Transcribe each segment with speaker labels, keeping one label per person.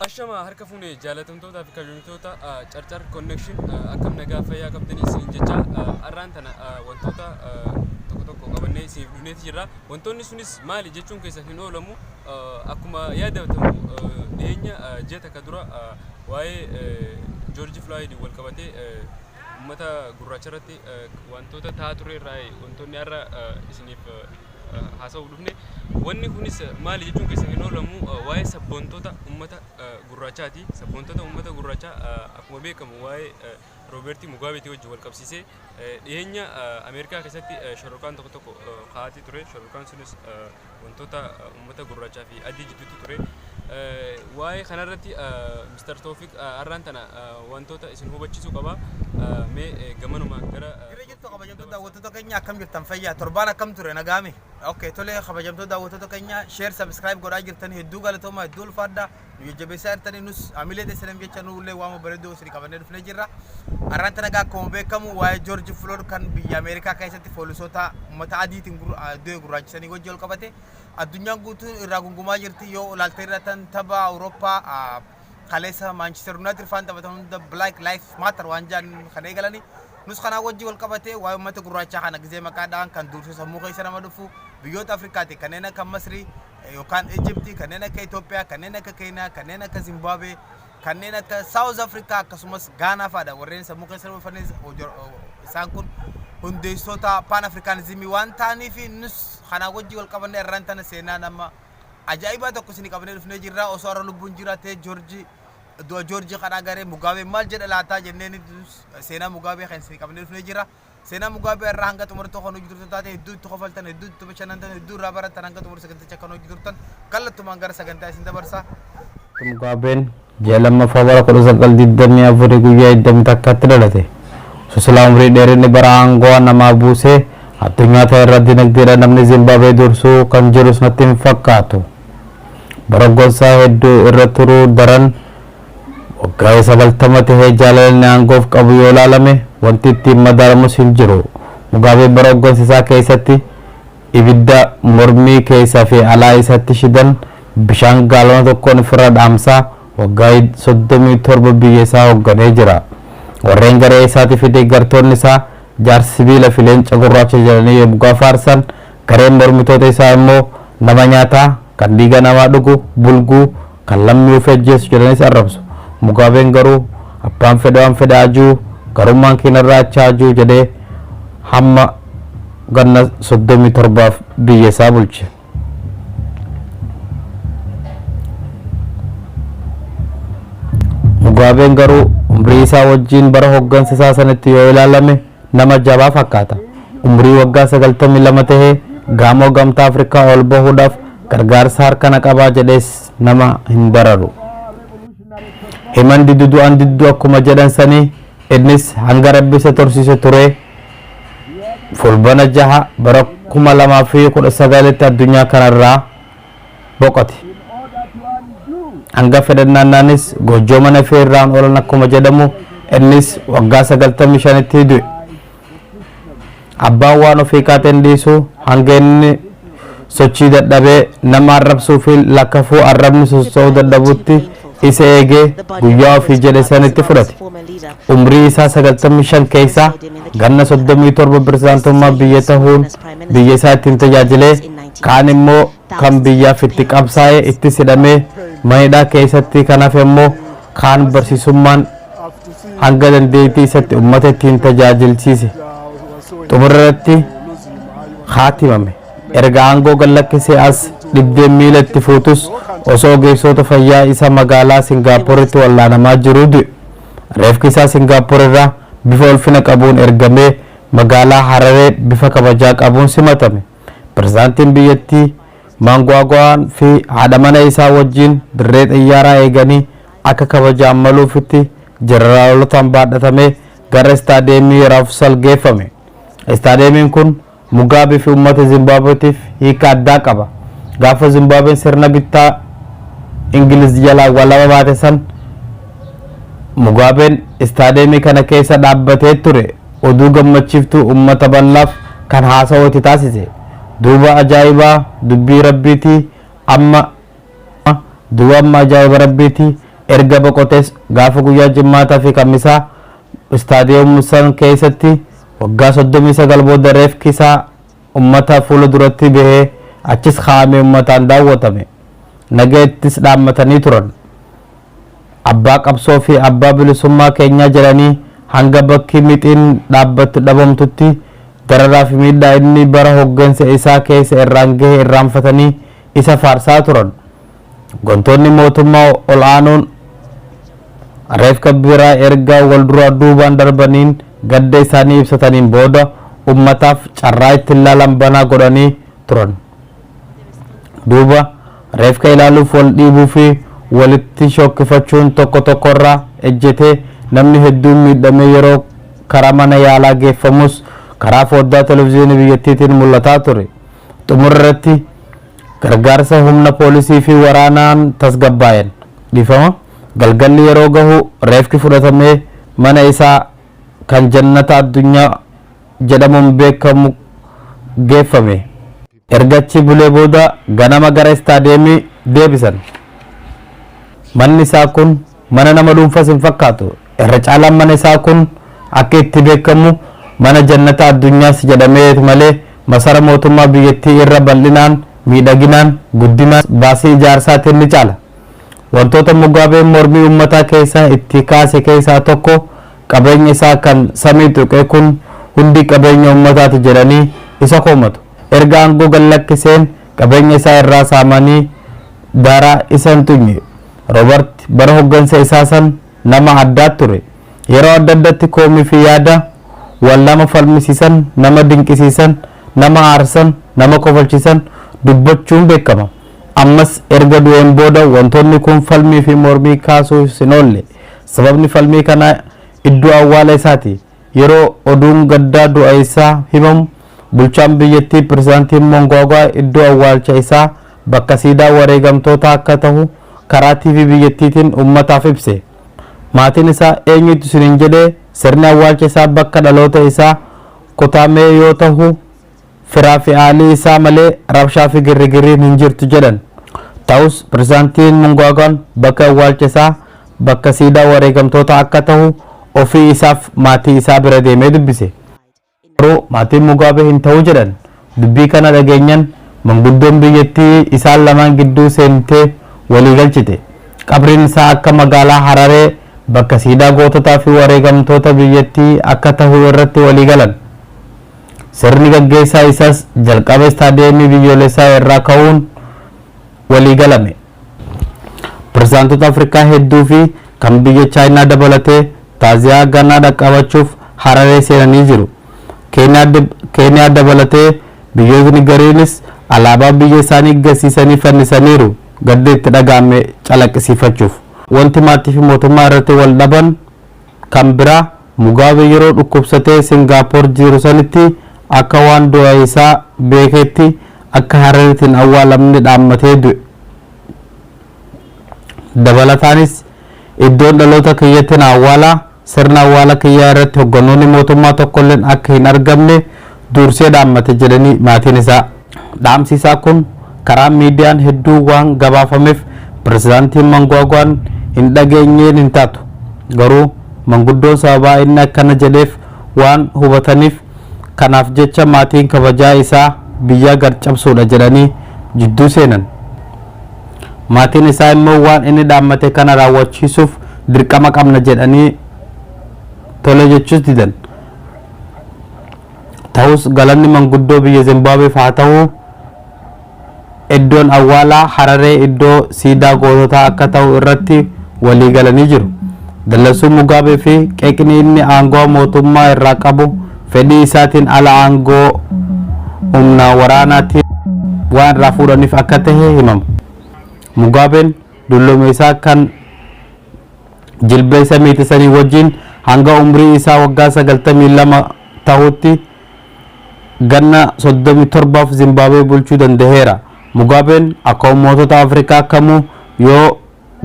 Speaker 1: Ashama harka fuune jaalatamtoota fi kabajamtoota carcar connection akkam nagaa fayyaa qabdanii isin jecha arraan tana wantoota tokko tokko qabannee isiniif dhuneeti jirra. Wantoonni sunis maali jechuun keessan hin oolamu akkuma yaadatamu dhiyeenya ji'a takka dura waa'ee George Floyd wal qabatee uummata gurraacha irratti wantoota ta'aa ture irraa wantoonni har'a isiniif haasa'uu dhufne. Wanni kunis maali jechuun keessan hin oolamu waa'ee sabboontota uummata gurraachaati. Sabboontota uummata gurraachaa akkuma beekamu waa'ee Rooberti Mugaabeetii wajjin wal qabsiisee dhiyeenya Ameerikaa keessatti shororkaan tokko tokko kaa'atii ture. Shororkaan sunis wantoota uummata gurraachaa fi adii jidduutti ture. Waa'ee kanarratti Mr. Tawfiq arraan tana wantoota isin hubachiisuu qaba. Mee gamanuma gara
Speaker 2: kabajamtoota daawwattoota keenya akkam jirtan fayyaa torbaan akkam ture nagaame. Okay, tole kabajamtoota daawwattoota keenya share subscribe godhaa jirtan hedduu galatoomaa hedduu ulfaadha. Nu jajjabeessaa jirtanii nus amilee teessan jecha nullee waan bareedoo isin qabannee dhufnee jirra. Arraan tana akkuma beekamu waa'ee George Floyd kan biyya Ameerikaa keessatti poolisoota uummata adiitiin du'e gurraachisanii wajjin wal qabate addunyaan guutuun irraa gungumaa jirti. Yoo ilaaltee irratti tapha Awurooppaa kaleessa Manchester United faan taphatan Black Lives Matter waan jaan kan eegalanii nus kana wajjin wal qabate waa'ee uummata gurraachaa kana gizee maqaadhaan kan dursuu sammuu keessa nama dhufu biyyoota Afrikaati kanneen akka Masrii yookaan Egyptii kanneen akka Itoophiyaa kanneen akka Keenyaa kanneen akka Zimbabwe kanneen akka South Africa akkasumas Ghana fa'aadha warreen sammuu keessa nama dhufanis isaan kun hundeessitoota Pan Africanismii waan ta'aniif nus kana wajjin wal qabannee irraan tana seenaa nama ajaa'ibaa tokko isin qabannee dhufnee jirra. Osoo har'a lubbuun jiraatee George kana garee Mugabe maal jedha laataa jenneen seenaa Mugabe kan isin qabannee dhufnee jirra. Seenaa Mugabe irraa hanga xumura tokko hojii turtan taate hedduu itti qofaltan hedduu itti bashannantan hedduu irraa baratan hanga xumura saganticha kan hojii turtan kallattumaan gara sagantaa isin dabarsa.
Speaker 3: Mugabeen ji'a lammaffaa bara 1924 guyyaa 20 takkaatti dhalate. Sosolaa umrii dheerinni bara aangoo namaa buusee addunyaa ta'e irratti dinagdeedhaan namni Zimbabwe dursuu kan jirus natti hin fakkaatu. Bara gonsaa hedduu irra turuu daran waggaa 90 tahee jaalalli aangoof qabu yoo ilaalame wanti ittiin madaalamus hin jiru. Mugabe bara gonsisaa keessatti ibidda mormii keessaa fi alaa isatti shidan bishaan gaalona tokkoon ofirra dhaamsaa waggaa 37 biyya isaa hoogganee jira. Warreen garee isaatii fi deeggartoonni isaa jaarsi sibiila fi leenca gurraacha jedhanii yommuu faarsan gareen mormitoota isaa immoo nama nyaataa kan dhiiga namaa dhugu bulguu kan lammii of ajjeesu jedhanis arrabsu. Mugabeen garuu abbaan fedhe waan fedhe ajuu garummaan keenyarraa acha ajuu jedhee hamma ganna 37 biyya isaa bulche. Mugabeen garuu umrii isaa wajjin bara hoggansa isaa sanatti yoo ilaalame nama jabaa fakkaata. Umrii waggaa 92 tahee gaamoo gamtaa Afrikaa ol bahuudhaaf gargaarsa harka naqabaa jedhees nama hin bararu. Himan du'an didduu akkuma jedhan sanii innis hanga rabbi isa tursiise ture. Fulbana 6 bara 2019tti addunyaa kanarraa boqote. Hanga fedhannaanis gojjoo mana feerraan oolan akkuma jedhamu innis waggaa 95tti du'e. Abbaan waan ofii kaateen dhiisu hanga inni sochii dadhabee nama arrabsuu fi lakkafuu arrabni soso'uu dadhabutti isa eegee guyyaa ofii jedhe sanitti fudhate. Umrii isaa 95 keessaa ganna 37 pirezidaantummaa biyya ta'uun biyya isaa ittiin tajaajilee kaan immoo kan biyyaaf itti qabsaa'ee itti sidhamee manidhaa keessatti kanaaf immoo kaan barsiisummaan hanga dandeettii isatti uummata ittiin tajaajilchiise. Xumurratti haatimame. Erga aangoo gallakkisee as dhibdeen miila itti fuutus osoo ogeessota fayyaa isa magaalaa Singaappooritti wallaanamaa jiru du'e. Reeffi isaa Singaappoor irraa bifa ulfina qabuun ergamee magaalaa Hararee bifa kabajaa qabuun simatame. Pirezidaantiin biyyattii Mnangagwa fi haadha mana isaa wajjin dirree xiyyaaraa eeganii akka kabajaan maluufitti jeneraalotaan baadhatamee gara istaadiyeemii Raafsal geeffame. Istaadiyeemiin kun Mugabe fi uummata Zimbabweetiif hiika addaa qaba. Gaafa Zimbabween sirna bittaa Ingiliz jalaa walaba baate san Mugabeen istaadiyeemii kana keessa dhaabbatee ture oduu gammachiiftuu uummata bal'aaf kan haasawaa taasise. Duuba ajaa'ibaa dubbii rabbiitii amma ajaa'iba rabbiitii erga boqotes gaafa guyyaa jimmaataa fi kamisaa istaadiyoom san keessatti waggaa 39 booda reeffi isaa ummata fuula duratti bahee achis kaa'amee ummataan daawwatame. Nagaattis dhaammatanii turan. Abbaa qabsoo fi abbaa bilisummaa keenyaa jedhanii hanga bakki mixiin dhaabbatu dhabamtutti dararaa fi miidhaa inni bara hoggansa isaa keessa irraan gahe irraanfatanii isa faarsaa turan. Gontoonni mootummaa ol'aanoon reeffa biraa erga wal duraa duubaan darbaniin gadda isaanii ibsataniin booda ummataaf carraa ittiin ilaalan banaa godhanii turan. Duuba reeffa ilaaluuf wal dhiibuu fi walitti shokkifachuun tokko tokkorraa ejjetee namni hedduun miidhamee yeroo karaa mana yaalaa geeffamus karaa foddaa televizyiinii biyyattiitiin mul'ataa ture. Xumura irratti gargaarsa humna poolisii fi waraanaan tasgabbaa'een dhiifama. Galgalli yeroo gahu reeffi fudhatamee mana isaa kan jannata addunyaa jedhamuun beekamu geeffame. Ergachi bulee booda ganama gara istaadiyeemii deebisan. Manni isaa kun mana nama dhuunfaas hin fakkaatu. Irra caalaan mana isaa kun akka itti beekamu mana jannata addunyaas jedhamee malee masara mootummaa biyyattii irra bal'inaan miidhaginaan guddinaan baasii ijaarsaatiin ni caala. Wantoota Mugaabeen mormii uummataa keessaa itti kaase keessaa tokko qabeenya isaa kan samii tuqe kun hundi qabeenya uummataati jedhanii isa komatu. Erga aangoo gallakkiseen qabeenya isaa irraa saamanii daaraa isa hin tuqne. Roobert bara hoggansa isaa san nama addaa ture. Yeroo adda addatti koomii fi yaada wal nama falmisiisan, nama dinqisiisan, nama aarsan, nama kofalchiisan dubbachuun beekama. Ammas erga du'een booda wantoonni kun falmii fi mormii kaasuuf hin oolle. Sababni falmii kana iddoo awwaala isaati. Yeroo oduun gaddaa du'a isaa himamu bulchaan biyyattii pirezidaantiin Mnangagwa iddoo awwaalcha isaa bakka siidaa wareegamtoota akka ta'u karaa TV biyyattiitiin ummataaf ibse. Maatiin isaa eenyutu isiniin jedhee sirni awwaalcha isaa bakka dhaloota isaa kutamee yoo ta'u firaa fi aalii isaa malee rabshaa fi girrigirriin hin jirtu jedhan. Ta'us pirezidaantiin Mnangagwaan bakka awwaalcha isaa bakka siidaa wareegamtoota akka ta'u ofii isaaf maatii isaa bira deemee dubbise. Garuu maatiin Mugaabee hin ta'u jedhan. Dubbii kana dhageenyan manguddoon biyyattii isaan lamaan gidduu seentee walii galchite. Qabriin isaa akka magaalaa Hararee bakka siidaa goototaa fi wareegamtoota biyyattii akka ta'u irratti walii galan. Sirni gaggeessaa isaas jalqaba istaadiyeemii biyyoolessaa irraa ka'uun walii galame. Pirezidaantota Afrikaa hedduu fi kan biyya Chaayinaa dabalatee taaziyaa ganaa dhaqqabachuuf Hararee seenanii jiru. Keeniyaa dabalatee biyyootni gariinis alaabaa biyya isaanii agarsiisanii fannisaniiru gadda itti dhaga'ame calaqqisiifachuuf. Wanti maatii fi mootummaa irratti wal dhaban kan biraa Mugaabee yeroo dhukkubsatee Singaappoor jiru sanitti akka waan du'a isaa beeketti akka Harareetiin awwaalamni dhaammatee du'e. Dabalataanis iddoon dhaloota kiyyattiin awwaalaa sirna awwaala kiyyaa irratti hogganoonni mootummaa tokkolleen akka hin argamne dursee dhaammate jedhanii maatiin isaa. Dhaamsi isaa kun karaa miidiyaan hedduu waan gabaafameef pirezidaantiin Mnangagwaan hin dhageenyeen hin taatu. Garuu manguddoon sababaa inni akkana jedheef waan hubataniif kanaaf jecha maatiin kabajaa isaa biyya gad cabsuudha jedhanii jidduu seenan. Maatiin isaa immoo waan inni dhaammate kana raawwachiisuuf dirqama qabna jedhanii tole jechuus didan. Ta'us galanni manguddoo biyya Zimbaabeef haa ta'u iddoon awwaalaa Hararee iddoo siidaa goototaa akka ta'u irratti walii galanii jiru. Dallasuu Mugaabee fi qeeqni inni aangoo mootummaa irraa qabu fedhii isaatiin ala aangoo humna waraanaatiin waan irraa fuudhaniif akka ta'e himama. Mugaabeen dulloome isaa kan jilbeessa miitisanii wajjin hanga umrii isaa waggaa 92 ta'utti ganna 37 Zimbabwe bulchuu danda'eera. Mugaabeen akka uummattoota Afrikaa kamuu yoo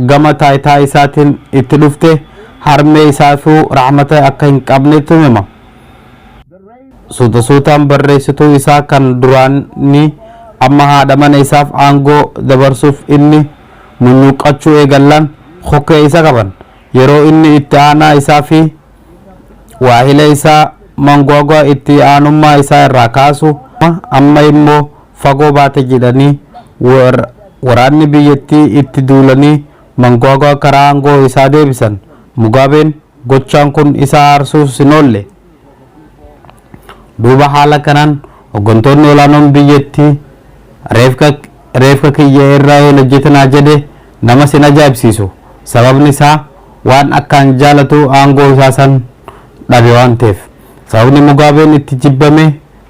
Speaker 3: gama taayitaa isaatiin itti dhufte harmee isaafuu rahmata akka hin qabnetu hima. Suutaan barreessituu isaa kan duraanii amma haadha mana isaaf aangoo dabarsuuf inni munyuuqachuu eegallaan hokkee isa qaban yeroo inni itti aanaa isaa fi waahila isaa Mnangagwa itti aanummaa isaa irraa kaasu amma immoo fagoo baate jedhanii waraanni biyyattii itti duulanii Mnangagwa karaa aangoo isaa deebisan. Mugabeen gochaan kun isa aarsuuf hin oolle. Duuba haala kanaan hooggantoonni olaanoon biyyattii reefka kiyya irraa hojjetanaa jedhe nama sin ajaa'ibsiisu. Sababni isaa waan akkaan jaalatu aangoo isaa san dhabe waan ta'eef. Sababni Mugabeen itti jibbame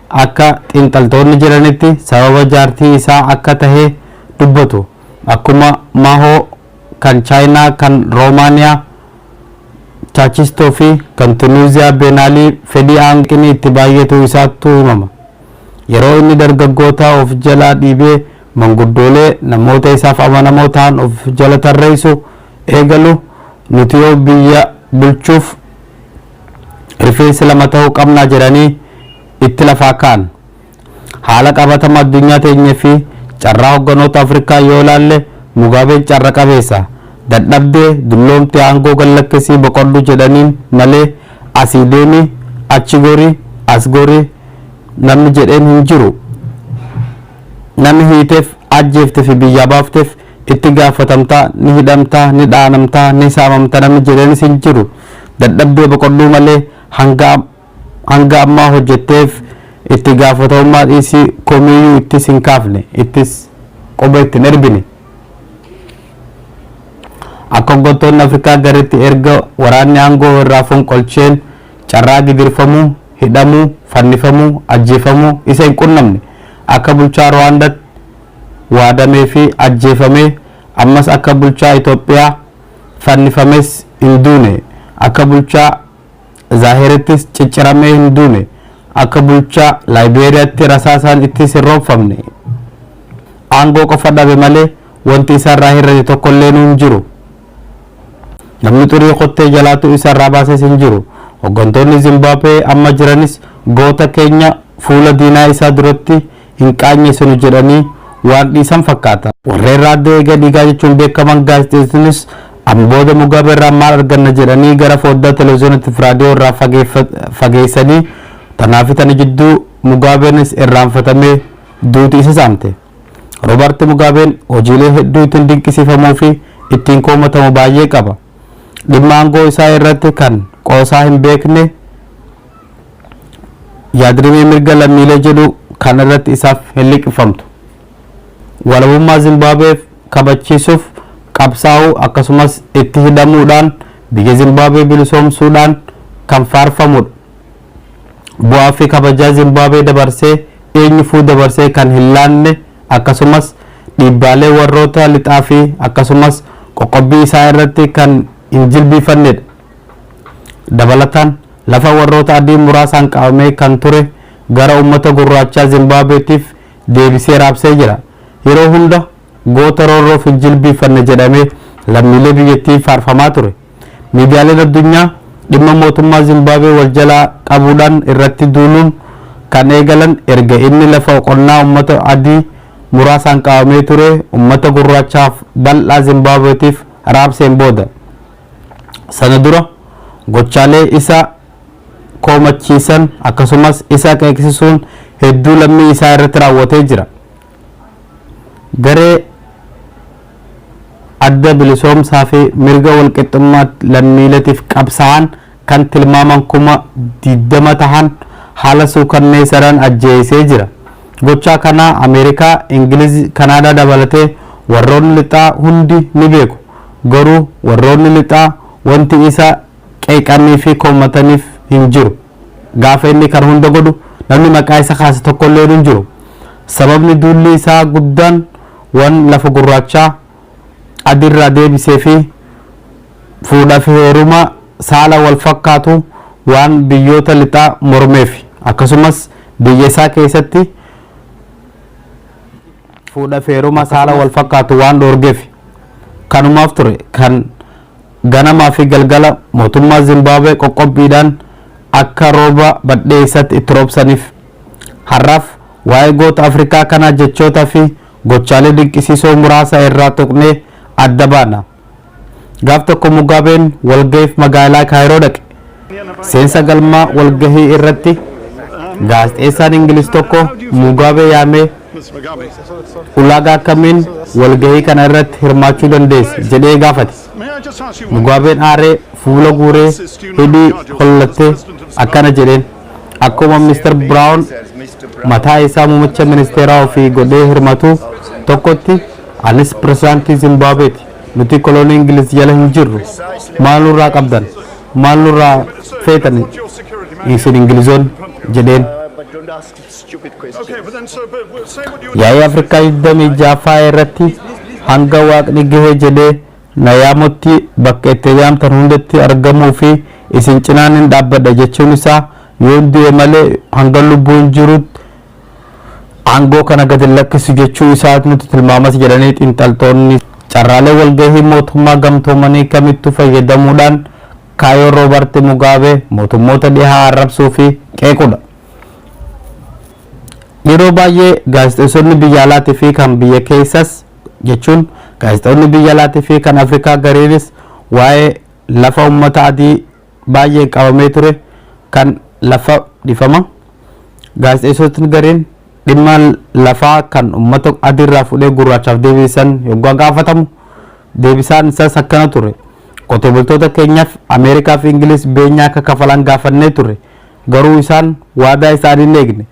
Speaker 3: akka xiinxaltoonni jedhanitti sababa jaartii isaa akka tahee dubbatu. Akkuma Mao kan Chaayinaa, kan Roomaaniyaa Chaachistoo fi kan Tunuuziyaa Beenaalii fedhii hanqinni itti baay'atu isaatu himama. Yeroo inni dargaggoota of jala dhiibee manguddoolee namoota isaaf amanamoo ta'an of jala tarreessu eegalu nuti yoo biyya bulchuuf rifeensi lama ta'uu qabna jedhanii itti lafaa ka'an. Haala qabatama addunyaa teenyee fi carraa hogganoota Afrikaa yoo ilaalle Mugabeen carra qabeessa. Dadhabdee dulloomtee aangoo gallakkisii boqodhu jedhaniin malee asii deemi achi gori as gori namni jedheen hin jiru. Namni hiiteef ajjeefte fi biyyaa baafteef itti gaafatamtaa, ni hidhamtaa, ni dhaanamtaa, ni saamamtaa namni jedheenis hin jiru. Dadhabdee boqodhuu malee hanga ammaa hojjetteef itti gaafatamummaa dhiisii komiyyuu ittis hin kaafne, ittis quba ittiin erbine. Akka hooggantoonni Afrikaa garitti erga waraanni aangoo irraa fonqolcheen carraa gidirfamuu, hidhamuu, fannifamuu, ajjeefamuu isa hin qunnamne. Akka bulchaa Rwaandaatti waadamee fi ajjeefamee ammas akka bulchaa Itoophiyaa fannifames hin duune. Akka bulchaa Zaahirittis cicciramee hin duune. Akka bulchaa Laayiberiyaatti rasaasaan ittis hin roobfamne. Aangoo qofa dhabe malee wanti isarraa hir'ate tokkollee hin jiru. Namni xurii qottee jalaatu isarraa baases hin jiru. Hooggantoonni Zimbabwee amma jiranis goota keenya fuula diinaa isaa duratti hin qaanyeessinu jedhanii waan dhiisan fakkaata. Warreen raaddoo eega dhiigaa jechuun beekaman gaazexeessonnis booda Mugabee irraa maal arganna jedhanii gara foddaa televezyiiniitti fi raadiyoo irraa fageessanii tanaafi tana jidduu Mugabeenis irraanfatamee duuti isa saamte. Roobert Mugabeen hojiilee hedduu ittiin dinqisiifamuu fi ittiin koomatamu baay'ee qaba. Dhimma aangoo isaa irratti kan qoosaa hin beekne yaadrimee mirga lammiilee jedhu kan irratti isaaf hin liqifamtu. Walabummaa Zimbabwee kabachiisuuf qabsaa'uu akkasumas itti hidhamuudhaan biyya Zimbabwee bilisoomsuudhaan kan faarfamudha. Bu'aa fi kabajaa Zimbabwee dabarsee eenyufuu dabarsee kan hin laanne akkasumas dhiibbaalee warroota lixaa fi akkasumas qoqqobbii isaa irratti kan hin jilbiifannedha. Dabalataan lafa warroota adii muraasaan qabamee kan ture gara uummata gurraachaa Zimbabweetiif deebisee raabsee jira. Yeroo hunda goota roorroof hin jilbiifanne jedhamee lammiilee biyyattii faarfamaa ture. Miidiyaaleen addunyaa dhimma mootummaa Zimbabwee wal jalaa qabuudhaan irratti duuluun kan eegalan erga inni lafa qonnaa uummata adii muraasaan qabamee ture uummata gurraachaaf bal'aa Zimbabweetiif raabseen booda. Sana dura gochaalee isa koomachiisan akkasumas isa qeeqsisuun hedduu lammii isaa irratti raawwatee jira. Garee adda bilisoomsaa fi mirga walqixxummaa lammiileetiif qabsaa'an kan tilmaaman 20,000 tahan haala suukanneessaadhaan ajjeesee jira. Gochaa kana Ameerikaa, Ingiliz, Kanaadaa dabalatee warroonni lixaa hundi ni beeku. Garuu warroonni lixaa wanti isa qeeqanii fi koomataniif hin jiru. Gaafa inni kan hunda godhu namni maqaa isa kaase tokkollee hin jiru. Sababni duulli isaa guddaan waan lafa gurraachaa adirraa deebisee fi fuudhaa fi heeruma saala wal fakkaatu waan biyyoota lixaa mormeef akkasumas biyya isaa keessatti fuudhaa fi heeruma saala wal fakkaatu waan dhoorgeef kanumaaf ture kan ganamaa fi galgala mootummaa Zimbabwee qoqqobbiidhaan akka rooba badheessatti itti roobsaniif. Har'aaf waa'ee goota Afrikaa kanaa jechootaa fi gochaalee dinqisiisoo muraasa irraa tuqnee adda baana. Gaaf tokko Mugaabeen walga'iif magaalaa Kaayiroo dhaqe. Seensa galmaa walgahii irratti gaazexeessaan Ingiliz tokko Mugaabee yaamee ulaagaa akkamiin walgahii kana irratti hirmaachuu dandeesse jedhee gaafate. Mugaabeen aaree fuula guuree hidhii hollattee akkana jedheen, akkuma Mr. Brown mataa isaa muummicha ministeeraa ofii godhee hirmatu tokkotti anis pirezidaantii Zimbaabeeti. Nuti koloonii Ingiliz jala hin jirru. Maal nurraa qabdan? Maal nurraa feetan isin Ingilizoon jedheen. Yaa'ii Afrikaa 26ffaa irratti hanga waaqni gahee jedhee na yaamutti bakka itti yaamtan hundatti argamuu fi isin cinaan hin dhaabbadha jechuun isaa yoo du'e malee hanga lubbuun jirutti aangoo kana gadi lakkisu jechuu isaa nuti tilmaamas jedhanii xiinxaltoonni. Carraalee walgahii mootummaa gamtoomanii kamittuu fayyadamuudhaan kaayoo Rooberti Mugaabee mootummoota dhihaa arrabsuu fi qeequudha. Yeroo baay'ee gaazexeessonni biyya alaatii fi kan biyya keessas jechuun gaazexeessonni biyya alaatii fi kan Afrikaa gariinis waa'ee lafa uummata adii baay'ee qabamee ture kan lafa dhifama. Gaazexeessonni gariin dhimma lafaa kan uummata adiirraa fuudhee gurraachaaf deebisan yoggaa gaafatamu deebisaan isaas akkana ture. Qotee bultoota keenyaaf Ameerikaa fi Ingiliz beenyaa akka kafalan gaafannee ture, garuu isaan waadaa isaanii hin eegne.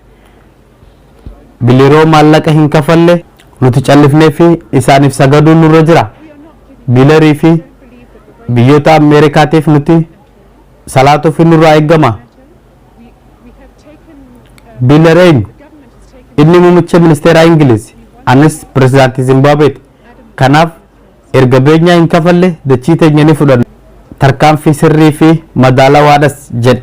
Speaker 3: Biliroo maallaqa hin kafalle nuti callifnee fi isaaniif sagaduun nurra jira. Bilarii fi biyyoota Ameerikaatiif nuti salaatuuf nurraa eegama. Bilareen inni muummicha ministeeraa Ingiliz, anis pirezidaantii Zimbaabeeti. Kanaaf erga beenyaa hin kafalle dachii teenya ni fudhanna. Tarkaanfii sirrii fi madaalawaadhas jedhe.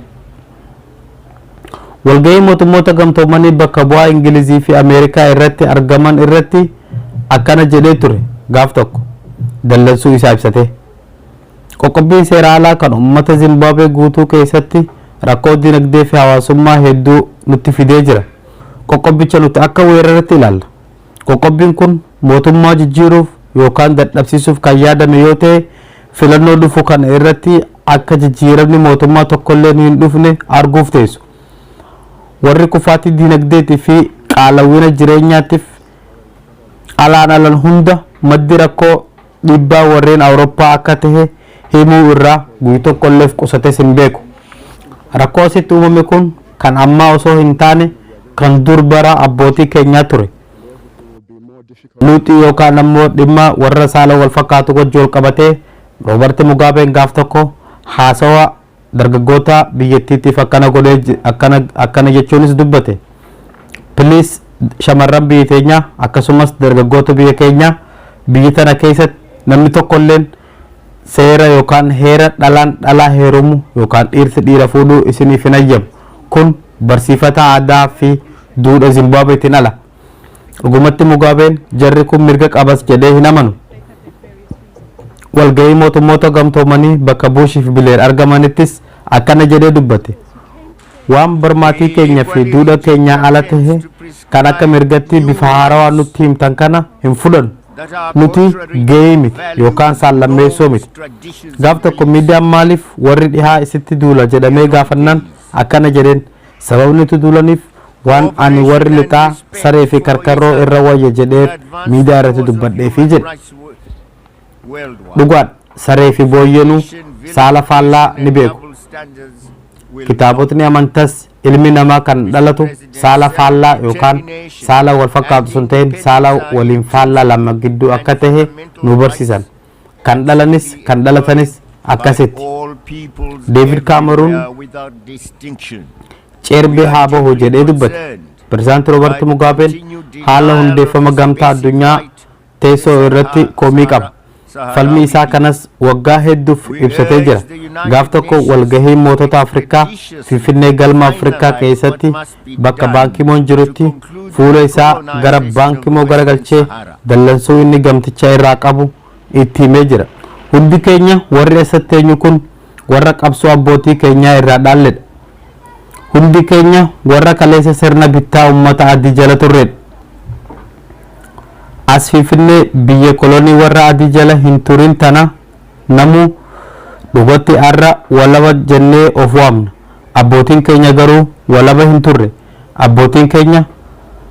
Speaker 3: Walgahii mootummoota gamtoomanii bakka bu'aa Ingilizii fi Ameerikaa irratti argaman irratti akkana jedhee ture gaaf tokko dallansuu isaa ibsate. Qoqqobbiin seera alaa kan uummata Zimbaabuwee guutuu keessatti rakkoo dinagdee fi hawaasummaa hedduu nutti fidee jira. Qoqqobbicha nuti akka weerarratti ilaalla. Qoqqobbiin kun mootummaa jijjiiruuf yookaan dadhabsiisuuf kan yaadame yoo ta'e filannoo dhufu kana irratti akka jijjiiramni mootummaa tokkollee hin dhufne arguuf teessu. Warri kufaatii dinagdeetii fi qaala'ina jireenyaatiif alaan hunda maddi rakkoo dhiibbaa warreen Awurooppaa akka ta'e himuu irraa guyyaa tokkolleef qusates hin beeku. Rakkoo asitti uumame kun kan ammaa osoo hin taane kan dur bara abbootii keenyaa ture. Luuxii yookaan ammoo dhimma warra saala wal fakkaatu wajjin wal qabatee Rooberti Mugaabeen gaaf tokko haasawaa dargaggoota biyyattiitiif akkana jechuunis dubbate. Please shamarran biyya keenyaa akkasumas dargaggoota biyya keenyaa biyya tana keessatti namni tokkolleen seera yookaan heera dhalaan dhalaa heerumu yookaan dhiirsi dhiira fuudhuu isiniif hin ayyamu. Kun barsiifata aadaa fi duudhaa Zimbaabuweetiin ala. Dhugumatti Mugaabeen jarri kun mirga qabas jedhee hin amanu. Walgahii mootummoota gamtoomanii bakka Buushii fi Bileer argamanittis akkana jedhee dubbate. Waan barmaatii keenya fi duudhaa keenya ala ta'e kan akka mirgatti bifa haarawaa nutti himtan kana hin fudhannu. Nuti gahee miti yookaan saallammeessoo miti. Gaaf tokko miidiyaan maaliif warri dhihaa isitti duula jedhamee gaafannaan akkana jedheen, sababni itti duulaniif waan ani warri lixaa saree fi karkarroo irra wayya jedhee miidiyaa irratti dubbadheefi jedhe. Dhugaadha, saree fi booyyeenuu saala faallaa ni beeku. Kitaabotni amantas ilmi namaa kan dhalatu saala faallaa yookaan saala wal fakkaatu sun ta'een saala waliin faallaa lama gidduu akka ta'e nu barsiisan. Kan dhalanis kan dhalatanis akkasitti. David Cameron ceerbee haa bahu jedhee dubbate. Pirezidaantii Rooberti Mugaabeen haala hundeeffama gamtaa addunyaa teessoo irratti komii qaba. Falmi isaa kanas waggaa hedduuf ibsatee jira. Gaaf tokko walgahii mootota Afrikaa Finfinnee galma Afrikaa keessatti bakka Baankimoon jirutti fuula isaa gara Baankimoo garagalchee dallansuu inni gamticha irraa qabu itti himee jira. Hundi keenya warri asatti eenyu kun warra qabsoo abbootii keenyaa irraa dhaalledha. Hundi keenya warra kaleessa sirna bittaa uummata adii jala turredha. As Finfinnee biyya kolonii warra adii jala hin turin tana namu dhugatti arra walaba jennee of waamna. Abbootiin keenya garuu walaba hin turre. Abbootiin keenya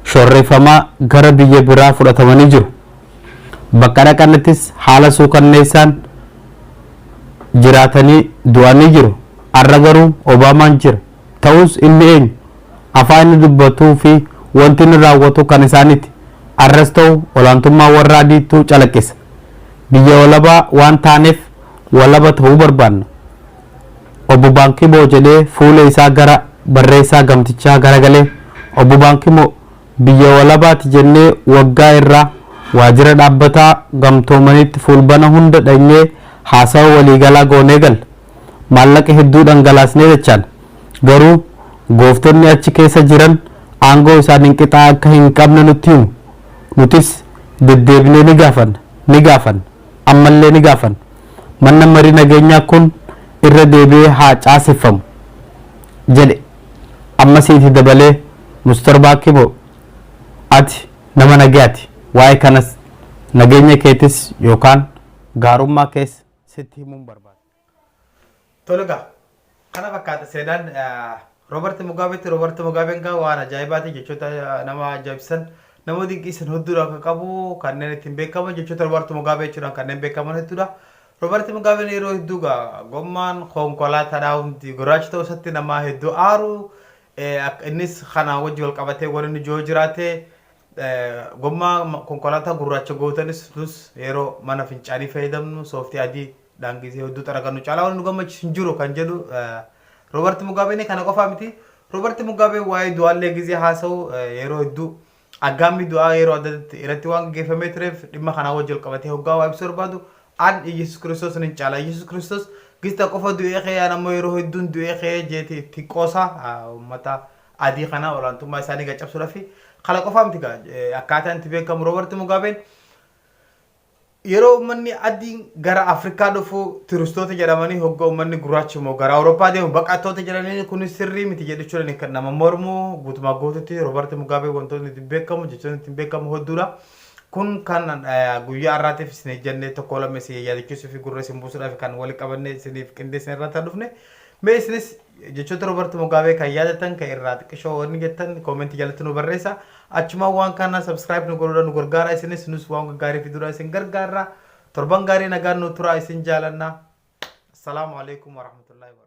Speaker 3: shorreeffamaa gara biyya biraa fudhatamanii jiru. Bakka dhaqanittis haala suukanneessaan jiraatanii du'anii jiru. Arra garuu Obaamaan jira. Ta'us inni eenyu? Afaan inni dubbatuu fi wanti inni raawwatu kan isaaniiti. Arras ta'u olaantummaa warra adiitu calaqqisa. Biyya walabaa waan taaneef walaba ta'uu barbaanna. Obbo Baankimoo jedhee fuula isaa gara barreessaa gamtichaa garagalee Obbo Baankimoo biyya walabaati jennee waggaa irraa waajjira dhaabbataa gamtoomanitti fuulbana hunda dhaqnee haasawa waliigalaa goonee galla. Maallaqa hedduu dhangalaasnee jechaan garuu gooftonni achi keessa jiran aangoo isaaniin qixaa akka hin qabne nutti himu. Nutis deddeebinee ni gaafanna ammallee ni gaafanna. Manni marii nageenyaa kun irra deebi'ee haa caaseffamu jedhe. Ammasiiti dabalee Mustar Baankimoo ati nama nagaati. Waa'ee kanas nageenya keetis yookaan gaarummaa kees sitti himuun barbaada.
Speaker 2: Toluga kana fakkaata seenaan Robert Mugabe gaa waan ajaa'ibaati jechoota nama ajaa'ibsan nama dinqisan hedduudha kan qabu kanneen ittiin beekaman jechoota Robert Mugabe jechuudhaan kanneen beekaman hedduudha. Robert Mugabe yeroo hedduu gommaan konkolaataadhaa hundi gurraacha ta'uu isaatti nama hedduu aaru innis kana wajji wal qabatee waan inni joo jiraate gommaa konkolaataa gurraacha gootanis nus yeroo mana fincaanii fayyadamnu sooftii adii daangisee hedduu xaragannu caalaa waan nu gammachiisu hin jiru kan jedhu Robert Mugabe kana qofaa miti. Robert Mugabe waa'ee du'aallee gisee haasa'u yeroo hedduu aggaammi du'aa yeroo adda irratti waan gaggeeffamee tureef dhimma kana wajji wal qabatee hoggaa waa ibsuu barbaadu an Yesus Kristos ni caala. Yesus Kristos gista qofa du'ee kee nammoo yeroo hedduun du'ee kee jeeti itti qoosa uummata adii kana olaantummaa isaanii gaccabsuudhaaf kala qofa miti akkaataan itti beekamu Robert Mugabe yeroo uummanni adiin gara Afrikaa dhufu turistoota jedhamanii hoggaa uummanni gurraachi immoo gara Awurooppaa deemu baqattoota jedhanii kun sirrii miti jechuudha kan nama mormu guutumaa guututti Robert Mugabe wantoonni ittiin beekamu jechoonni ittiin beekamu hedduudha. Kun kan guyyaa har'aatiif isin jennee tokko lama isin yaadachiisuu fi gurra isin buusuudhaaf kan walitti qabannee isiniif qindeessin irratti dhufne. Mee isinis jechoota Robert Mugabe kan yaadatan kan irraa xiqqishoo wanni jettan koomentii jalatti nu barreessa. Achuma waan kana subscribe nu godhuudhaan nu gargaara isinis nus waan gaarii fiduudhaan isin gargaarra. Torban gaarii nagaan nu turaa isin jaalanna. Assalaamu alaikum warahmatullahi wabarakatuh.